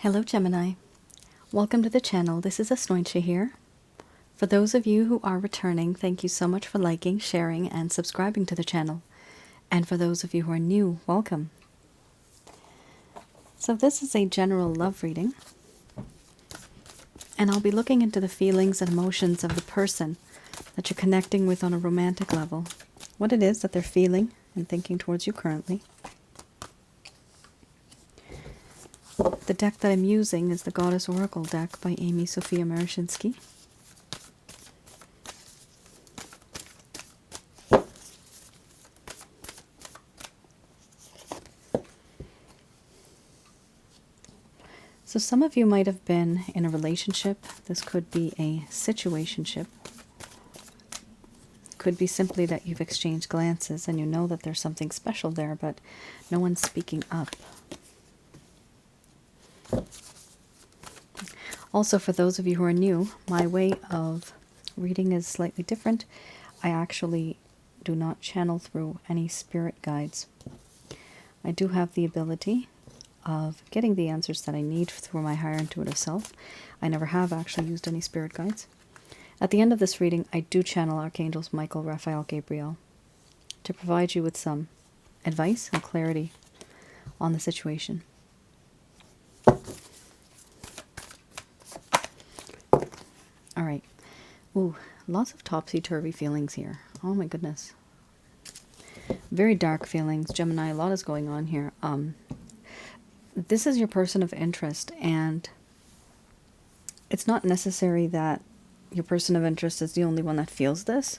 Hello Gemini, welcome to the channel. This is Asnointia here. For those of you who are returning, thank you so much for liking, sharing, and subscribing to the channel. And for those of you who are new, welcome. So this is a general love reading, and I'll be looking into the feelings and emotions of the person that you're connecting with on a romantic level, what it is that they're feeling and thinking towards you currently. The deck that I'm using is the Goddess Oracle deck by Amy Sophia Marashinsky. So some of you might have been in a relationship. This could be a situationship. Could be simply that you've exchanged glances and you know that there's something special there, but no one's speaking up. Also, for those of you who are new, my way of reading is slightly different. I actually do not channel through any spirit guides. I do have the ability of getting the answers that I need through my higher intuitive self. I never have actually used any spirit guides. At the end of this reading, I do channel Archangels Michael, Raphael, Gabriel to provide you with some advice and clarity on the situation. All right. Ooh, lots of topsy-turvy feelings here. Oh my goodness. Very dark feelings. Gemini, a lot is going on here. This is your person of interest, and it's not necessary that your person of interest is the only one that feels this.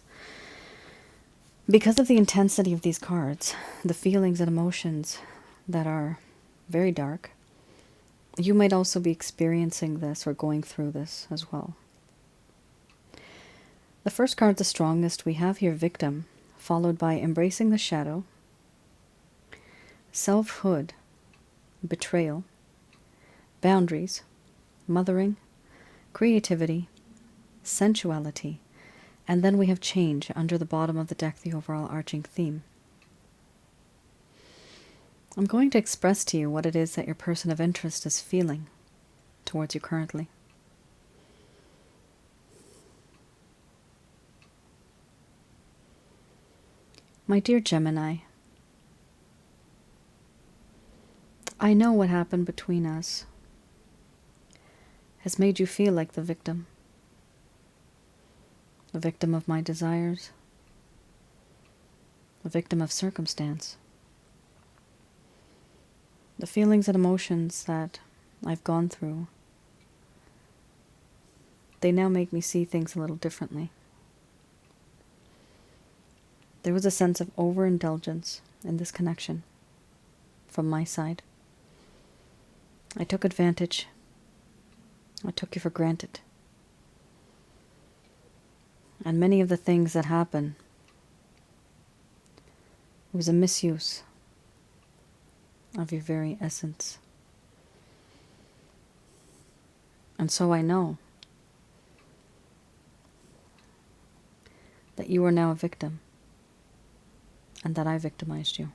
Because of the intensity of these cards, the feelings and emotions that are very dark, you might also be experiencing this or going through this as well. The first card, the strongest, we have here victim, followed by embracing the shadow, selfhood, betrayal, boundaries, mothering, creativity, sensuality, and then we have change under the bottom of the deck, the overall arching theme. I'm going to express to you what it is that your person of interest is feeling towards you currently. My dear Gemini, I know what happened between us has made you feel like the victim of my desires, a victim of circumstance. The feelings and emotions that I've gone through, they now make me see things a little differently. There was a sense of overindulgence in this connection from my side. I took advantage. I took you for granted. And many of the things that happen, it was a misuse of your very essence. And so I know that you are now a victim, and that I victimized you.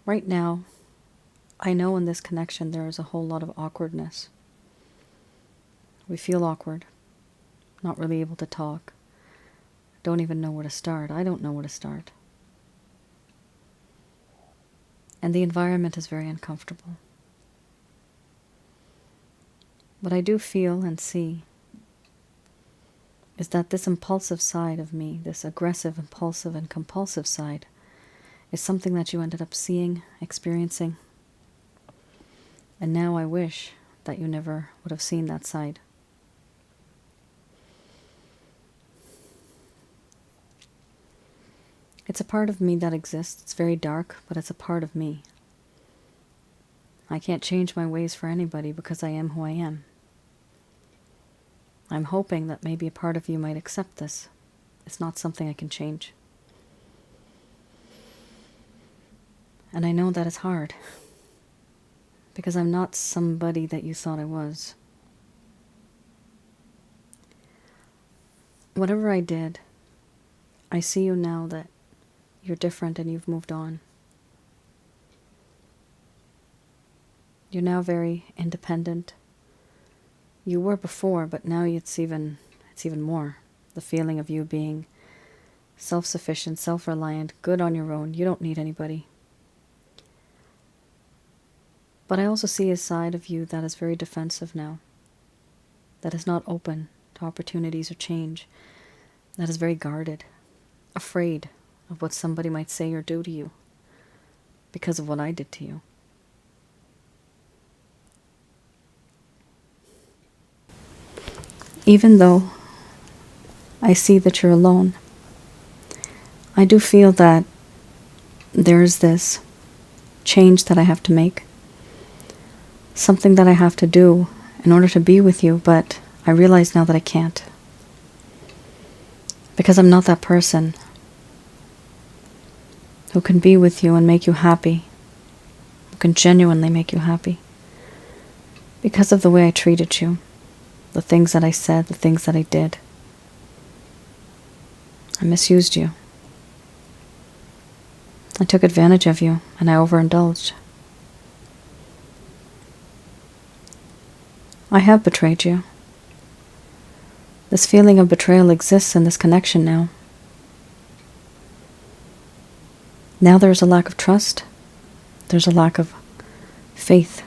Right now, I know in this connection there is a whole lot of awkwardness. We feel awkward, not really able to talk, don't even know where to start. I don't know where to start. And the environment is very uncomfortable. What I do feel and see is that this impulsive side of me, this aggressive, impulsive, and compulsive side, is something that you ended up seeing, experiencing. And now I wish that you never would have seen that side. It's a part of me that exists. It's very dark, but it's a part of me. I can't change my ways for anybody because I am who I am. I'm hoping that maybe a part of you might accept this. It's not something I can change. And I know that it's hard, because I'm not somebody that you thought I was. Whatever I did, I see you now that you're different and you've moved on. You're now very independent. You were before, but now it's even more. The feeling of you being self-sufficient, self-reliant, good on your own. You don't need anybody. But I also see a side of you that is very defensive now, that is not open to opportunities or change, that is very guarded, afraid of what somebody might say or do to you because of what I did to you. Even though I see that you're alone, I do feel that there's this change that I have to make, something that I have to do in order to be with you, but I realize now that I can't. Because I'm not that person who can be with you and make you happy, who can genuinely make you happy. Because of the way I treated you, the things that I said, the things that I did. I misused you. I took advantage of you, and I overindulged. I have betrayed you. This feeling of betrayal exists in this connection now. Now there's a lack of trust. There's a lack of faith.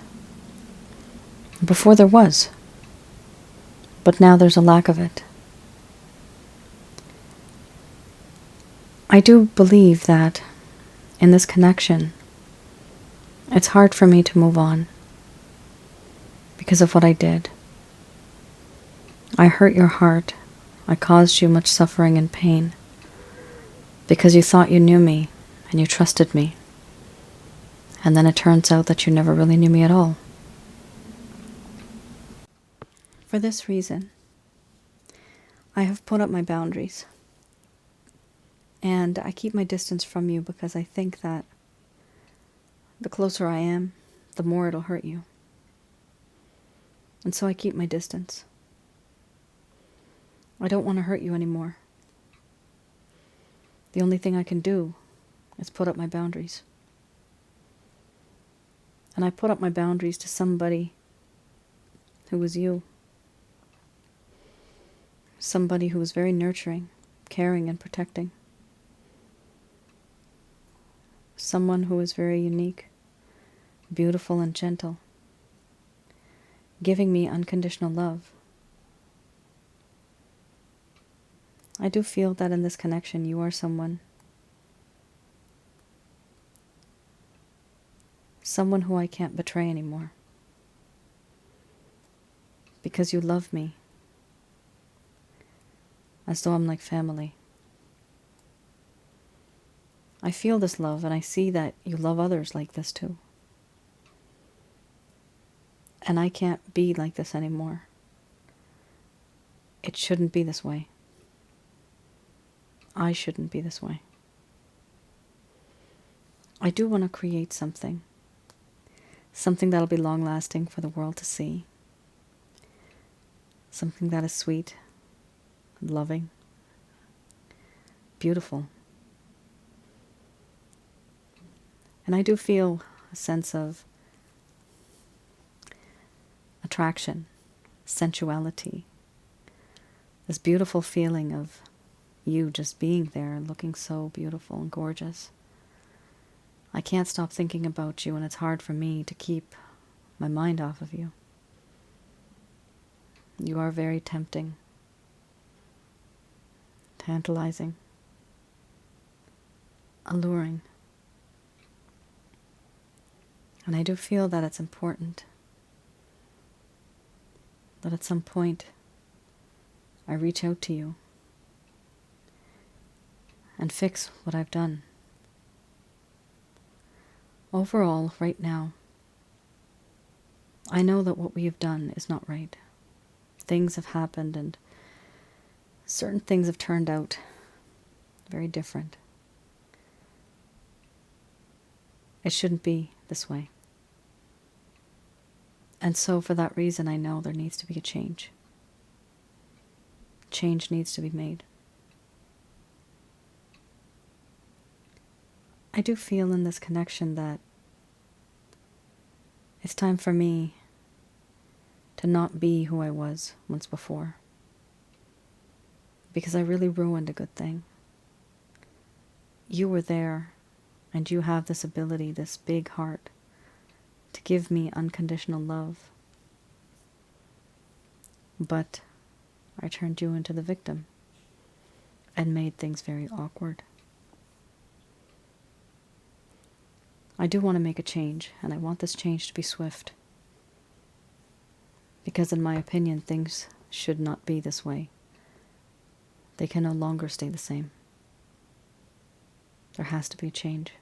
Before there was. But now there's a lack of it. I do believe that in this connection, it's hard for me to move on because of what I did. I hurt your heart. I caused you much suffering and pain because you thought you knew me and you trusted me. And then it turns out that you never really knew me at all. For this reason, I have put up my boundaries. And I keep my distance from you because I think that the closer I am, the more it'll hurt you. And so I keep my distance. I don't want to hurt you anymore. The only thing I can do is put up my boundaries. And I put up my boundaries to somebody who was you. Somebody who was very nurturing, caring, and protecting. Someone who was very unique, beautiful, and gentle, giving me unconditional love. I do feel that in this connection you are someone who I can't betray anymore. Because you love me as though I'm like family. I feel this love, and I see that you love others like this too. And I can't be like this anymore. It shouldn't be this way. I shouldn't be this way. I do want to create something that'll be long-lasting for the world to see. Something that is sweet, loving, beautiful. And I do feel a sense of attraction, sensuality, this beautiful feeling of you just being there, looking so beautiful and gorgeous. I can't stop thinking about you, and it's hard for me to keep my mind off of you. You are very tempting, tantalizing, alluring. And I do feel that it's important that at some point I reach out to you and fix what I've done. Overall, right now, I know that what we have done is not right. Things have happened and certain things have turned out very different. It shouldn't be this way. And so for that reason, I know there needs to be a change. Change needs to be made. I do feel in this connection that It's time for me to not be who I was once before. Because I really ruined a good thing. You were there, and you have this ability, this big heart, to give me unconditional love. But I turned you into the victim and made things very awkward. I do want to make a change, and I want this change to be swift. Because in my opinion, things should not be this way. They can no longer stay the same. There has to be a change.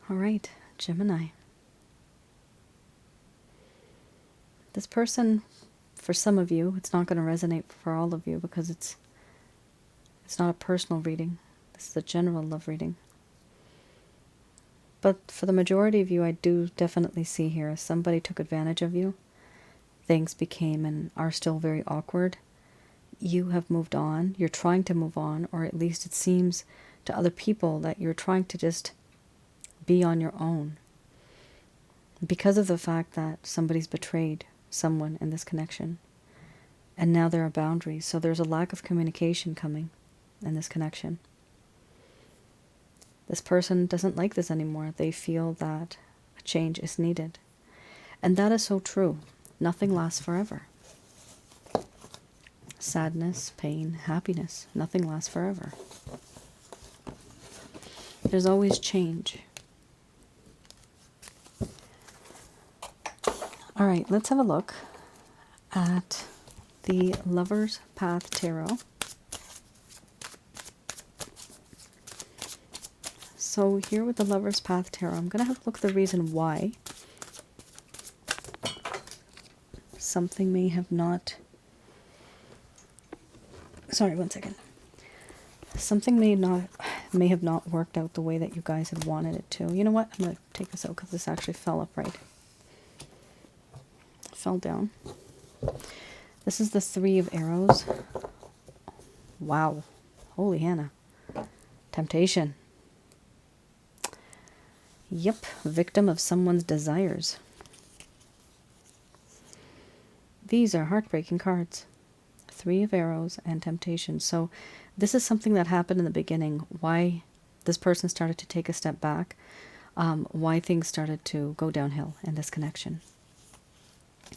All right, Gemini. This person, for some of you, it's not going to resonate for all of you because it's not a personal reading. This is a general love reading. But for the majority of you, I do definitely see here somebody took advantage of you. Things became and are still very awkward. You have moved on. You're trying to move on, or at least it seems to other people that you're trying to just be on your own. Because of the fact that somebody's betrayed someone in this connection. And now there are boundaries. So there's a lack of communication coming in this connection. This person doesn't like this anymore. They feel that a change is needed. And that is so true. Nothing lasts forever. Sadness, pain, happiness. Nothing lasts forever. There's always change. All right, let's have a look at the Lover's Path Tarot. So here with the Lover's Path Tarot, I'm going to have a look at the reason why something may have not... Sorry, one second. Something may have not worked out the way that you guys had wanted it to. You know what? I'm going to take this out because this actually fell upright. Fell down. This is the Three of Arrows. Wow. Holy Hannah. Temptation. Yep. Victim of someone's desires. These are heartbreaking cards. Three of Arrows and Temptation. So this is something that happened in the beginning. Why this person started to take a step back. Why things started to go downhill in this connection.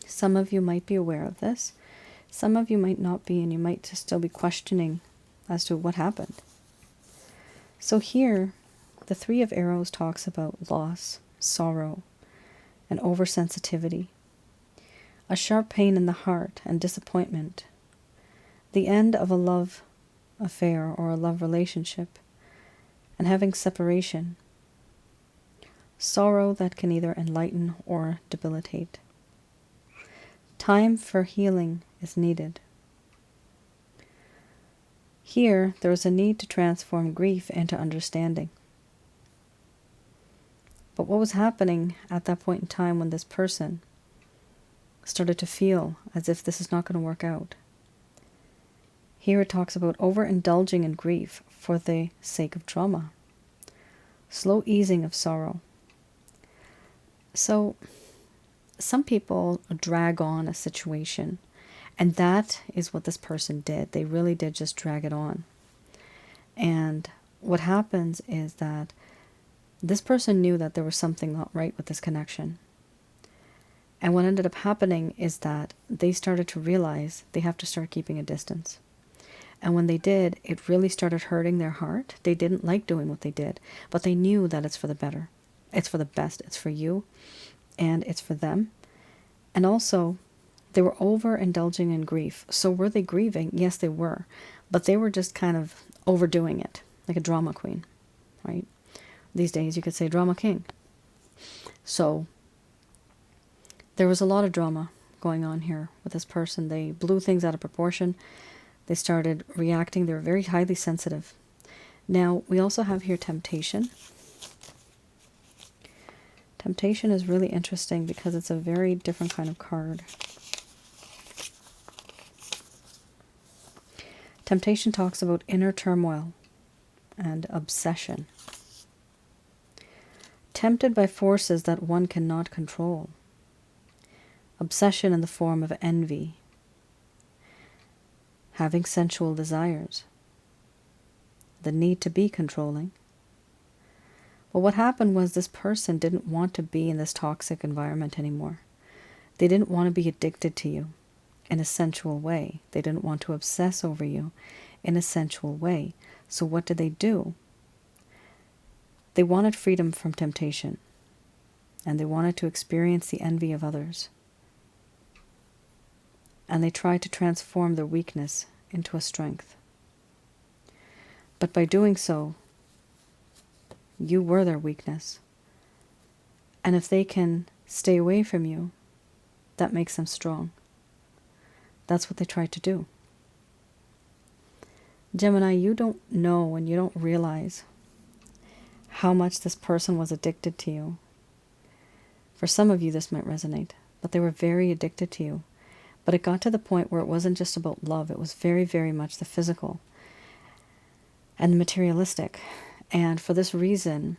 Some of you might be aware of this. Some of you might not be, and you might still be questioning as to what happened. So here, the Three of Arrows talks about loss, sorrow, and oversensitivity, a sharp pain in the heart and disappointment, the end of a love affair or a love relationship, and having separation, sorrow that can either enlighten or debilitate. Time for healing is needed. Here, there is a need to transform grief into understanding. But what was happening at that point in time when this person started to feel as if this is not going to work out? Here it talks about overindulging in grief for the sake of trauma. Slow easing of sorrow. So, some people drag on a situation, and that is what this person did. They really did just drag it on. And what happens is that this person knew that there was something not right with this connection. And what ended up happening is that they started to realize they have to start keeping a distance. And when they did, it really started hurting their heart. They didn't like doing what they did, but they knew that it's for the better. It's for the best. It's for you. And it's for them. And also, they were overindulging in grief. So were they grieving? Yes, they were. But they were just kind of overdoing it, like a drama queen, right? These days, you could say drama king. So there was a lot of drama going on here with this person. They blew things out of proportion. They started reacting. They were very highly sensitive. Now, we also have here temptation. Temptation is really interesting because it's a very different kind of card. Temptation talks about inner turmoil and obsession. Tempted by forces that one cannot control. Obsession in the form of envy. Having sensual desires. The need to be controlling. But what happened was this person didn't want to be in this toxic environment anymore. They didn't want to be addicted to you in a sensual way. They didn't want to obsess over you in a sensual way. So what did they do? They wanted freedom from temptation, and they wanted to experience the envy of others. And they tried to transform their weakness into a strength. But by doing so, you were their weakness. And if they can stay away from you, that makes them strong. That's what they tried to do. Gemini, you don't know and you don't realize how much this person was addicted to you. For some of you, this might resonate, but they were very addicted to you. But it got to the point where it wasn't just about love. It was very, very much the physical and the materialistic. And for this reason,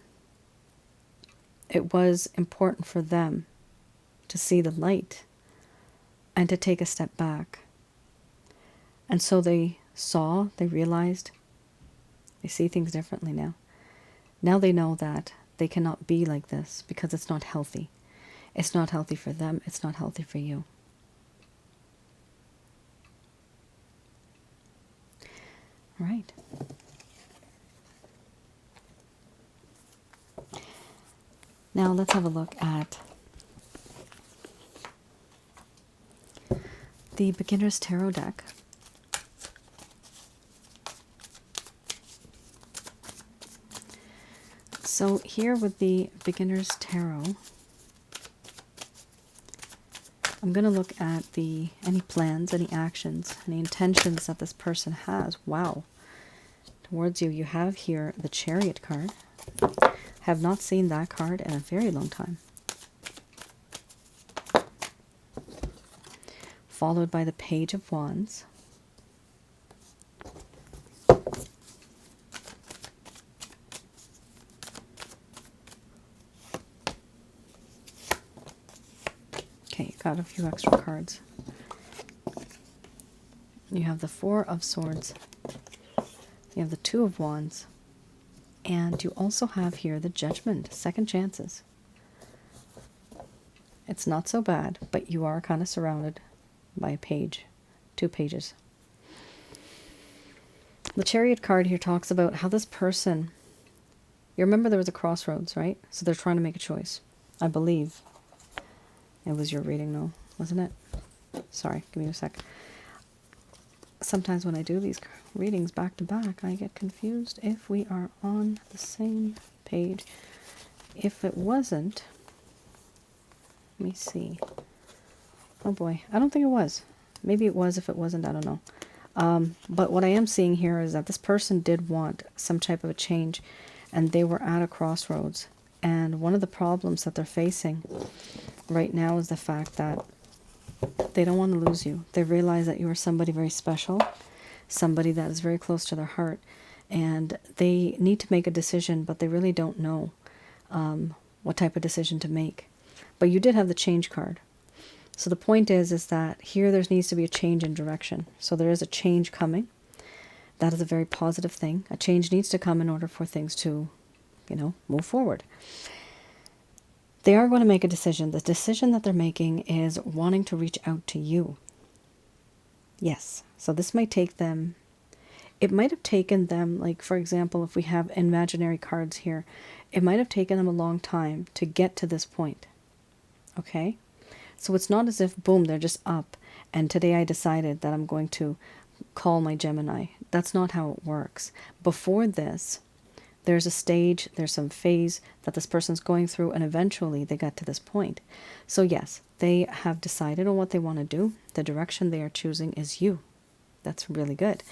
it was important for them to see the light and to take a step back. And so they realized, they see things differently now. Now they know that they cannot be like this because it's not healthy. It's not healthy for them. It's not healthy for you. All right. Now let's have a look at the Beginner's Tarot deck. So here with the Beginner's Tarot, I'm going to look at any plans, any actions, any intentions that this person has. Wow. Towards you, you have here the Chariot card. Have not seen that card in a very long time. Followed by the Page of Wands. Okay, got a few extra cards. You have the Four of Swords. You have the Two of Wands. And you also have here the Judgment, second chances. It's not so bad, but you are kind of surrounded by a page, 2 pages. The Chariot card here talks about how this person, you remember there was a crossroads, right? So they're trying to make a choice. I believe it was your reading, though, wasn't it? Sorry, give me a sec. Sometimes when I do these readings back to back, I get confused if we are on the same page. If it wasn't, let me see. Oh boy, I don't think it was. Maybe it was. If it wasn't, I don't know. But what I am seeing here is that this person did want some type of a change, and they were at a crossroads. And one of the problems that they're facing right now is the fact that they don't want to lose you. They realize that you are somebody very special, somebody that is very close to their heart, and they need to make a decision, but they really don't know what type of decision to make. But you did have the Change card. So the point is that here there needs to be a change in direction. So there is a change coming. That is a very positive thing. A change needs to come in order for things to, move forward. They are going to make a decision. The decision that they're making is wanting to reach out to you. Yes. So this might take them, it might have taken them, like for example, if we have imaginary cards here, it might have taken them a long time to get to this point. Okay? So it's not as if, boom, they're just up, and today I decided that I'm going to call my Gemini. That's not how it works. Before this, there's a stage, there's some phase that this person's going through, and eventually they got to this point. So yes, they have decided on what they want to do. The direction they are choosing is you. That's really good.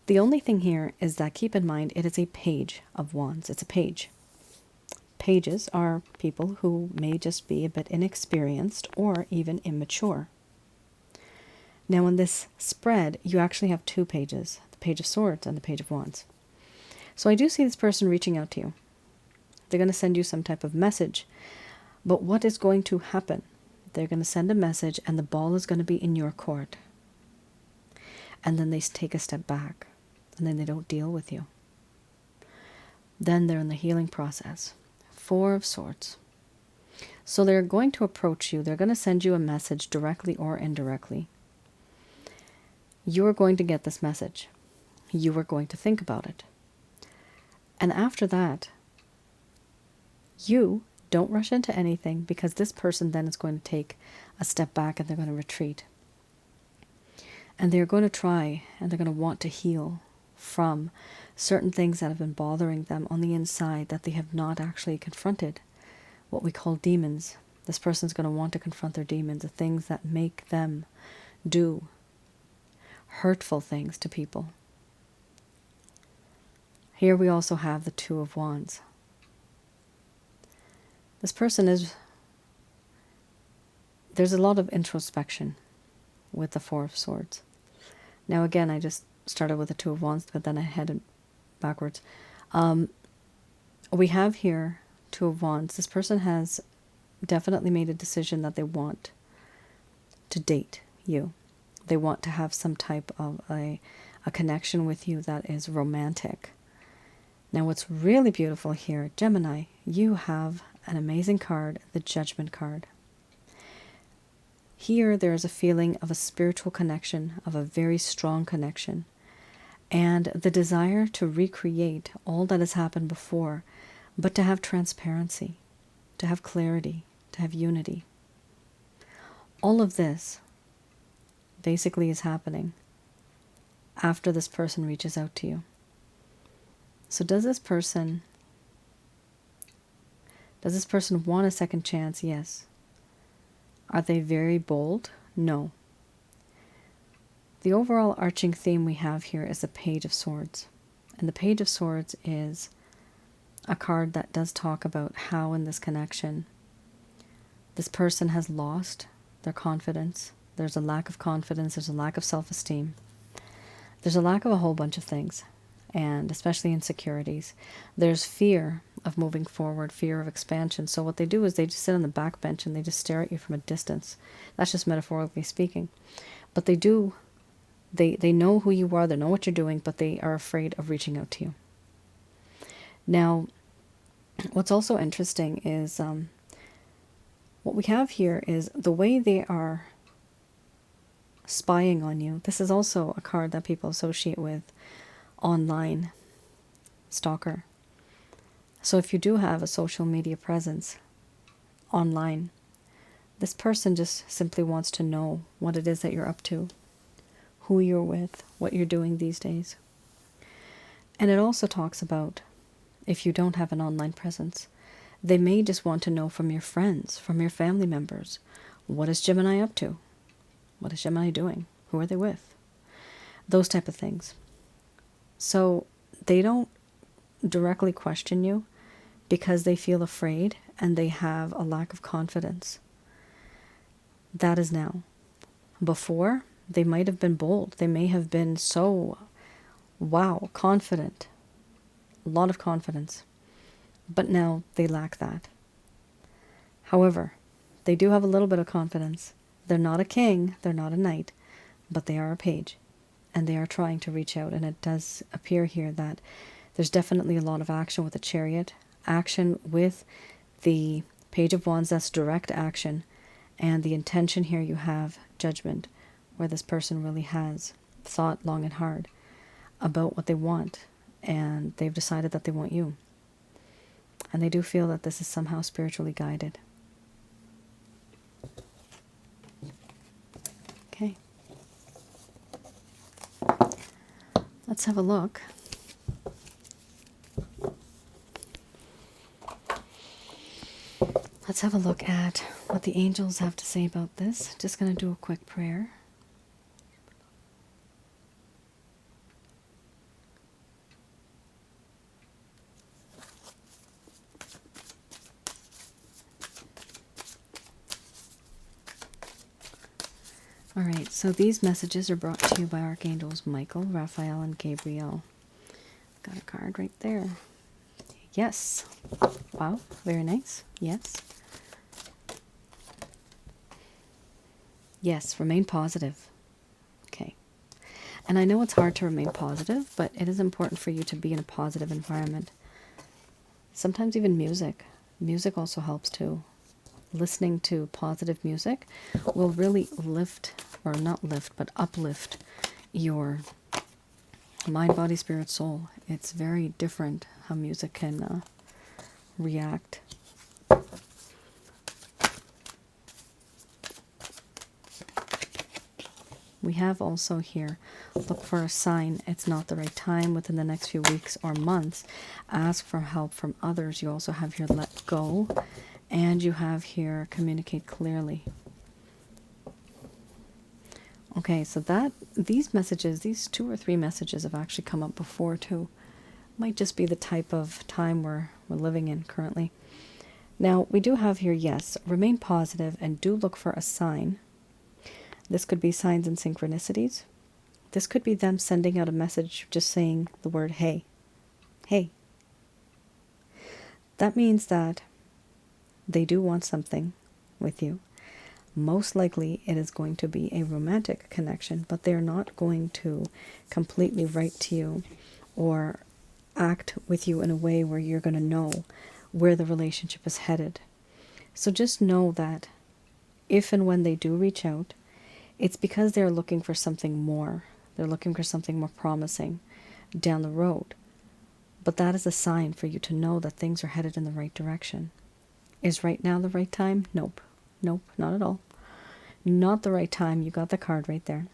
The only thing here is that keep in mind it is a Page of Wands. It's a page. pages are people who may just be a bit inexperienced or even immature. Now in this spread, you actually have two pages, the Page of Swords and the Page of Wands. So I do see this person reaching out to you. They're going to send you some type of message. But what is going to happen? They're going to send a message and the ball is going to be in your court. And then they take a step back. And then they don't deal with you. Then they're in the healing process. Four of Swords. So they're going to approach you. They're going to send you a message directly or indirectly. You are going to get this message. You are going to think about it. And after that, you don't rush into anything, because this person then is going to take a step back and they're going to retreat. And they're going to try and they're going to want to heal from certain things that have been bothering them on the inside that they have not actually confronted, what we call demons. This person's going to want to confront their demons, the things that make them do hurtful things to people. Here we also have the Two of Wands. This person there's a lot of introspection with the Four of Swords. Now again, I just started with the Two of Wands, but then I headed backwards. We have here Two of Wands. This person has definitely made a decision that they want to date you. They want to have some type of a connection with you that is romantic. Now what's really beautiful here, Gemini, you have an amazing card, the Judgment card. Here there is a feeling of a spiritual connection, of a very strong connection, and the desire to recreate all that has happened before, but to have transparency, to have clarity, to have unity. All of this basically is happening after this person reaches out to you. So does this person want a second chance? Yes. Are they very bold? No. The overall arching theme we have here is the Page of Swords. And the Page of Swords is a card that does talk about how in this connection this person has lost their confidence. There's a lack of confidence. There's a lack of self-esteem. There's a lack of a whole bunch of things, and especially insecurities. There's fear of moving forward, fear of expansion. So what they do is they just sit on the back bench and they just stare at you from a distance. That's just metaphorically speaking. But they know who you are, they know what you're doing, but they are afraid of reaching out to you. Now, what's also interesting is what we have here is the way they are spying on you. This is also a card that people associate with online stalker. So if you do have a social media presence online, this person just simply wants to know what it is that you're up to, who you're with, what you're doing these days. And it also talks about, if you don't have an online presence, they may just want to know from your friends, from your family members, what is Gemini up to? What is Gemini doing? Who are they with? Those type of things. So they don't directly question you because they feel afraid and they have a lack of confidence. That is now. Before, they might have been bold. They may have been so, wow, confident. A lot of confidence. But now they lack that. However, they do have a little bit of confidence. They're not a king, they're not a knight, but they are a page. And they are trying to reach out. And it does appear here that there's definitely a lot of action with the Chariot. Action with the Page of Wands, that's direct action. And the intention here you have Judgment, where this person really has thought long and hard about what they want. And they've decided that they want you. And they do feel that this is somehow spiritually guided. Okay. Let's have a look. Let's have a look at what the angels have to say about this. Just going to do a quick prayer. All right, so these messages are brought to you by Archangels Michael, Raphael, and Gabriel. Got a card right there. Yes. Wow, very nice. Yes. Yes, remain positive. Okay. And I know it's hard to remain positive, but it is important for you to be in a positive environment. Sometimes even music. Music also helps too. Listening to positive music will really lift, or not lift, but uplift your mind, body, spirit, soul. It's very different how music can react. We have also here, look for a sign it's not the right time within the next few weeks or months. Ask for help from others. You also have here let go, and you have here communicate clearly. Okay, so these messages, these 2 or 3 messages have actually come up before too. Might just be the type of time we're living in currently. Now, we do have here, yes, remain positive and do look for a sign. This could be signs and synchronicities. This could be them sending out a message just saying the word hey. Hey. That means that they do want something with you. Most likely it is going to be a romantic connection, but they're not going to completely write to you or act with you in a way where you're going to know where the relationship is headed. So just know that if and when they do reach out, it's because they're looking for something more. They're looking for something more promising down the road. But that is a sign for you to know that things are headed in the right direction. Is right now the right time? Nope. Nope, not at all. Not the right time. You got the card right there.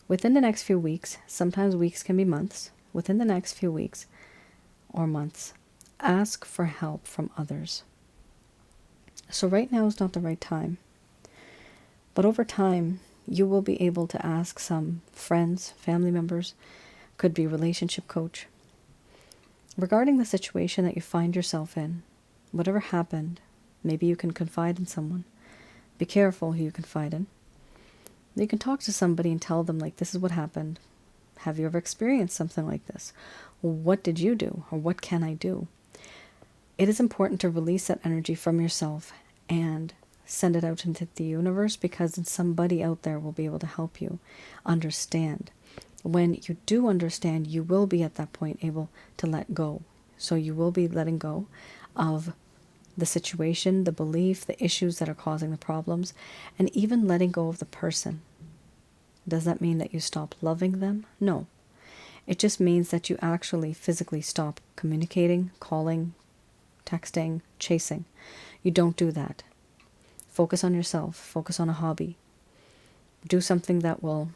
Within the next few weeks, sometimes weeks can be months, within the next few weeks or months, ask for help from others. So right now is not the right time. But over time, you will be able to ask some friends, family members, could be relationship coach, regarding the situation that you find yourself in. Whatever happened, maybe you can confide in someone. Be careful who you confide in. You can talk to somebody and tell them, like, this is what happened. Have you ever experienced something like this? What did you do? Or what can I do? It is important to release that energy from yourself and send it out into the universe, because then somebody out there will be able to help you understand. When you do understand, you will be at that point able to let go. So you will be letting go of the situation, the belief, the issues that are causing the problems, and even letting go of the person. Does that mean that you stop loving them? No. It just means that you actually physically stop communicating, calling, texting, chasing. You don't do that. Focus on yourself. Focus on a hobby. Do something that will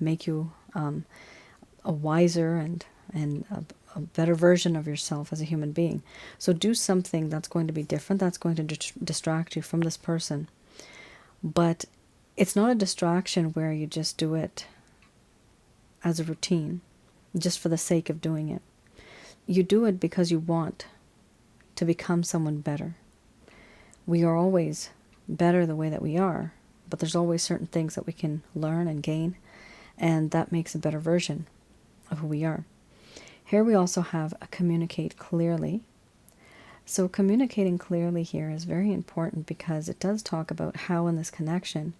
make you a wiser and a better version of yourself as a human being. So do something that's going to be different, that's going to distract you from this person. But it's not a distraction where you just do it as a routine, just for the sake of doing it. You do it because you want to become someone better. We are always better the way that we are, but there's always certain things that we can learn and gain, and that makes a better version of who we are. Here we also have a communicate clearly. So communicating clearly here is very important, because it does talk about how in this connection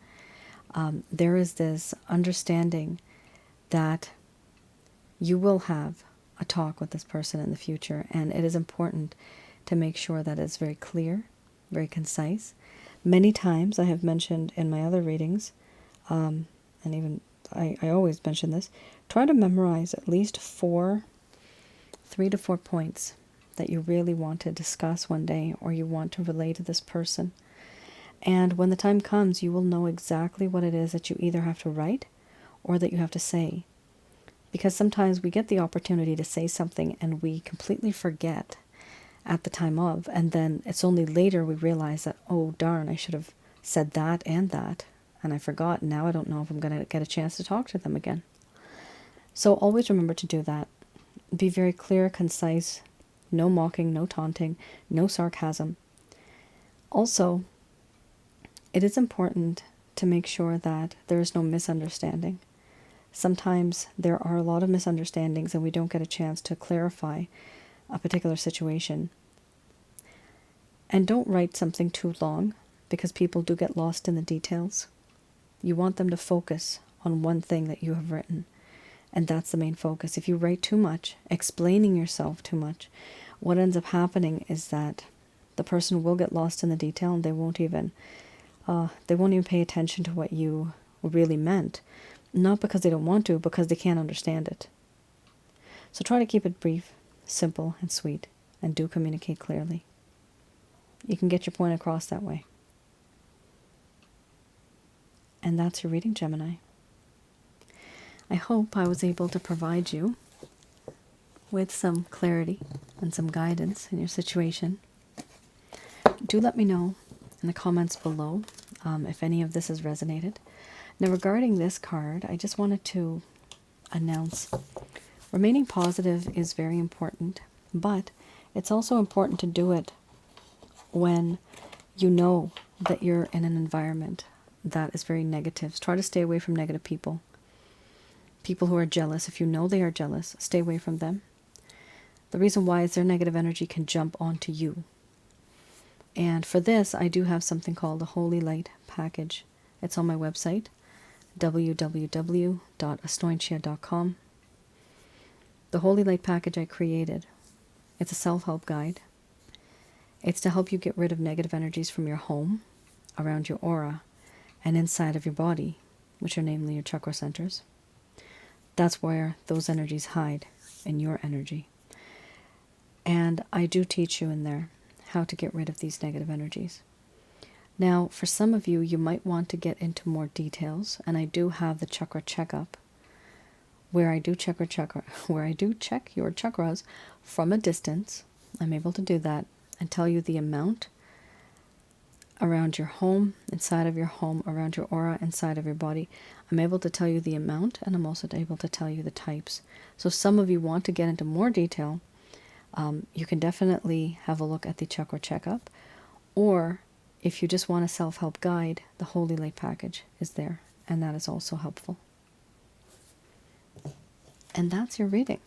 there is this understanding that you will have a talk with this person in the future, and it is important to make sure that it's very clear, very concise. Many times I have mentioned in my other readings, and even I always mention this, try to memorize at least 3 to 4 points that you really want to discuss one day, or you want to relay to this person. And when the time comes, you will know exactly what it is that you either have to write or that you have to say. Because sometimes we get the opportunity to say something and we completely forget at the time of, and then it's only later we realize that, oh darn, I should have said that, and I forgot. Now I don't know if I'm going to get a chance to talk to them again. So always remember to do that. Be very clear, concise, no mocking, no taunting, no sarcasm. Also, it is important to make sure that there is no misunderstanding. Sometimes there are a lot of misunderstandings and we don't get a chance to clarify a particular situation. And don't write something too long, because people do get lost in the details. You want them to focus on one thing that you have written, and that's the main focus. If you write too much, explaining yourself too much, what ends up happening is that the person will get lost in the detail, and they won't even pay attention to what you really meant. Not because they don't want to, because they can't understand it. So try to keep it brief, simple, and sweet, and do communicate clearly. You can get your point across that way. And that's your reading, Gemini. I hope I was able to provide you with some clarity and some guidance in your situation. Do let me know in the comments below if any of this has resonated. Now, regarding this card, I just wanted to announce remaining positive is very important, but it's also important to do it when you know that you're in an environment that is very negative. Try to stay away from negative people. People who are jealous, if you know they are jealous, stay away from them. The reason why is their negative energy can jump onto you. And for this, I do have something called the Holy Light Package. It's on my website, www.asnointia.com. The Holy Light Package I created. It's a self-help guide. It's to help you get rid of negative energies from your home, around your aura, and inside of your body, which are namely your chakra centers. That's where those energies hide, in your energy. And I do teach you in there how to get rid of these negative energies. Now, for some of you, you might want to get into more details, and I do have the chakra checkup, where I do check your chakras from a distance. I'm able to do that and tell you the amount around your home, inside of your home, around your aura, inside of your body. I'm able to tell you the amount, and I'm also able to tell you the types. So some of you want to get into more detail. You can definitely have a look at the chakra checkup, or if you just want a self-help guide, the Holy Light Package is there, and that is also helpful. And that's your reading.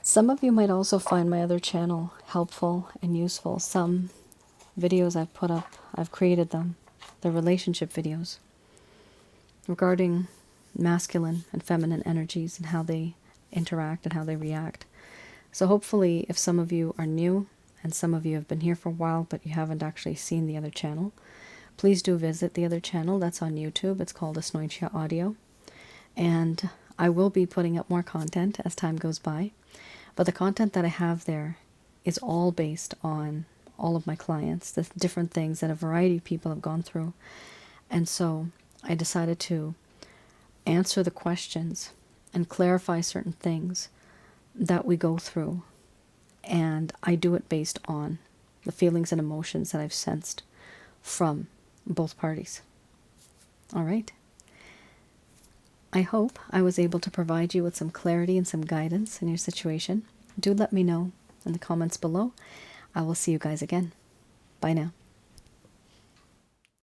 Some of you might also find my other channel helpful and useful. Some videos I've put up, I've created them. They're relationship videos regarding masculine and feminine energies and how they interact and how they react. So hopefully, if some of you are new and some of you have been here for a while but you haven't actually seen the other channel, please do visit the other channel that's on YouTube. It's called Asnointia Audio. And I will be putting up more content as time goes by. But the content that I have there is all based on all of my clients, the different things that a variety of people have gone through. And so I decided to answer the questions and clarify certain things that we go through. And I do it based on the feelings and emotions that I've sensed from both parties. All right. I hope I was able to provide you with some clarity and some guidance in your situation. Do let me know in the comments below. I will see you guys again. Bye now.